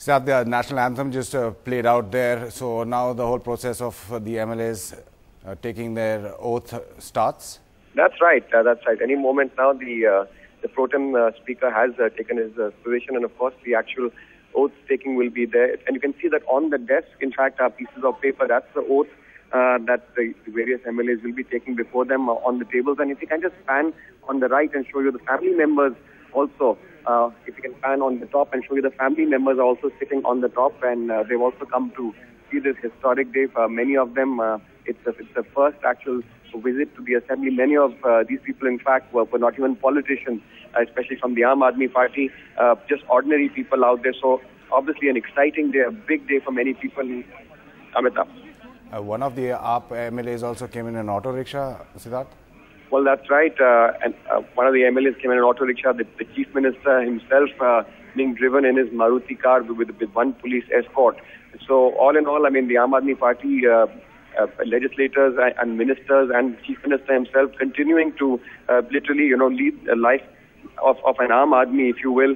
Siddharth, the national anthem just played out there. So now the whole process of the MLAs taking their oath starts. That's right. That's right. Any moment now, the pro tem speaker has taken his position, and of course, the actual oath taking will be there. And you can see that on the desk, in fact, are pieces of paper. That's the oath that the various MLAs will be taking before them on the tables. And if you can just pan on the right and show you the family members also. If you can pan on the top and show you the family members are also sitting on the top, and they've also come to see this historic day. For many of them, it's the first actual visit to the assembly. Many of these people, in fact, were not even politicians, especially from the Aam Aadmi Party, just ordinary people out there. So obviously an exciting day, a big day for many people. Amitabh. One of the AAP MLAs also came in an auto rickshaw, Siddharth? Well, that's right. And one of the MLAs came in an auto rickshaw. The Chief Minister himself being driven in his Maruti car with one police escort. So all in all, I mean, the Aam Aadmi Party legislators and ministers and Chief Minister himself continuing to literally, lead a life of an Aam Aadmi, if you will.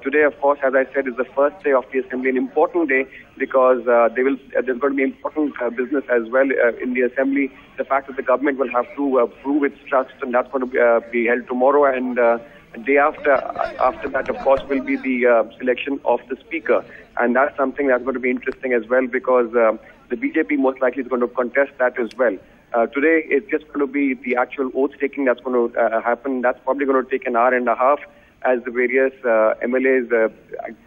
Today, of course, as I said, is the first day of the assembly, an important day because there's going to be important business as well in the assembly. The fact that the government will have to prove its trust, and that's going to be held tomorrow, and day after that, of course, will be the selection of the speaker, and that's something that's going to be interesting as well because the BJP most likely is going to contest that as well. Today, it's just going to be the actual oath taking that's going to happen. That's probably going to take an hour and a half as the various MLAs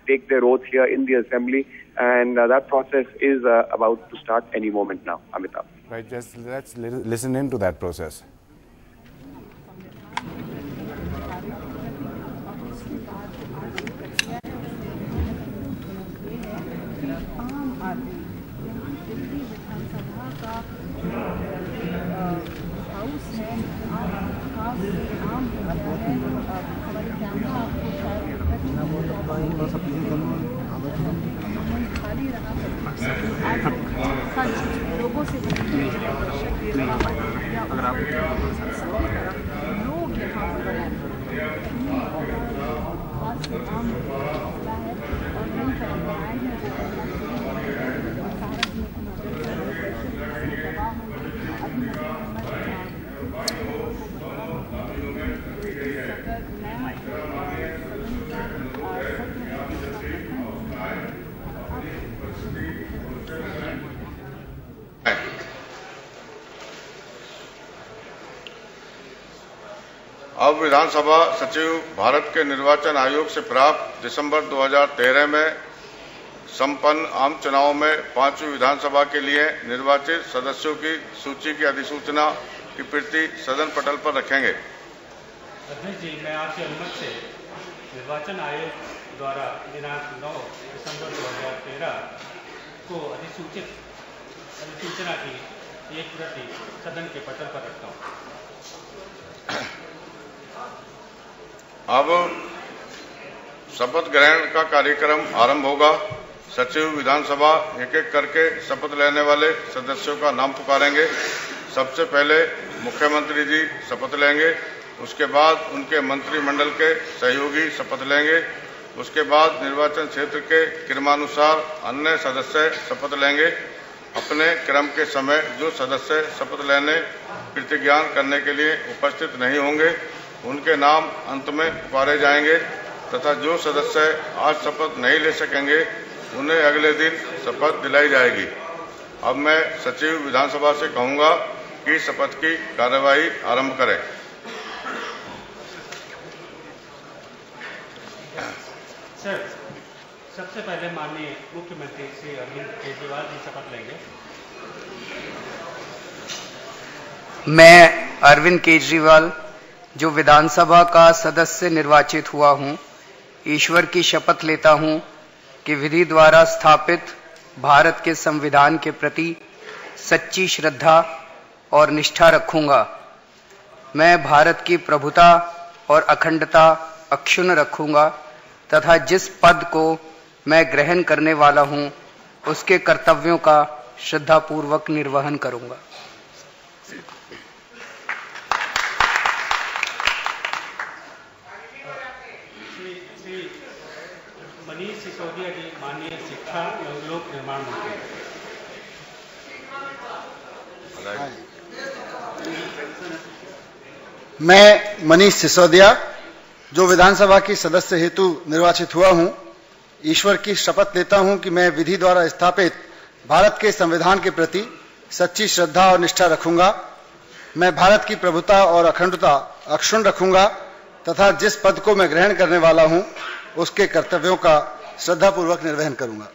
take their oath here in the assembly, and that process is about to start any moment now. Amitabh. Right, just let's listen into that process. लोगों से लोग यहाँ अब विधानसभा सचिव भारत के निर्वाचन आयोग से प्राप्त दिसंबर 2013 में संपन्न आम चुनाव में 5वीं विधानसभा के लिए निर्वाचित सदस्यों की सूची की अधिसूचना की प्रति सदन पटल पर रखेंगे। अध्यक्ष जी, मैं आपकी अनुमति से निर्वाचन आयोग द्वारा दिनांक 9 दिसंबर 2013 को अधिसूचना की एक प्रति सदन के पटल पर रखता हूँ। अब शपथ ग्रहण का कार्यक्रम आरंभ होगा। सचिव विधानसभा एक एक करके शपथ लेने वाले सदस्यों का नाम पुकारेंगे। सबसे पहले मुख्यमंत्री जी शपथ लेंगे, उसके बाद उनके मंत्रिमंडल के सहयोगी शपथ लेंगे, उसके बाद निर्वाचन क्षेत्र के क्रमानुसार अन्य सदस्य शपथ लेंगे। अपने क्रम के समय जो सदस्य शपथ लेने प्रतिज्ञान करने के लिए उपस्थित नहीं होंगे उनके नाम अंत में पुकारे जाएंगे तथा जो सदस्य आज शपथ नहीं ले सकेंगे उन्हें अगले दिन शपथ दिलाई जाएगी। अब मैं सचिव विधानसभा से कहूंगा कि शपथ की कार्यवाही आरंभ करें। सर, सबसे पहले माननीय मुख्यमंत्री श्री अरविंद केजरीवाल जी शपथ लेंगे। मैं अरविंद केजरीवाल जो विधानसभा का सदस्य निर्वाचित हुआ हूं, ईश्वर की शपथ लेता हूं कि विधि द्वारा स्थापित भारत के संविधान के प्रति सच्ची श्रद्धा और निष्ठा रखूंगा। मैं भारत की प्रभुता और अखंडता अक्षुण्ण रखूंगा तथा जिस पद को मैं ग्रहण करने वाला हूं उसके कर्तव्यों का श्रद्धापूर्वक निर्वहन करूंगा। मनीष सिसोदिया जी, माननीय शिक्षा एवं लोक निर्माण मंत्री। मैं मनीष सिसोदिया, जो विधानसभा की सदस्य हेतु निर्वाचित हुआ हूं, ईश्वर की शपथ लेता हूं कि मैं विधि द्वारा स्थापित भारत के संविधान के प्रति सच्ची श्रद्धा और निष्ठा रखूंगा। मैं भारत की प्रभुता और अखंडता अक्षुण्ण रखूंगा तथा जिस पद को मैं ग्रहण करने वाला हूं, उसके कर्तव्यों का श्रद्धापूर्वक निर्वहन करूंगा।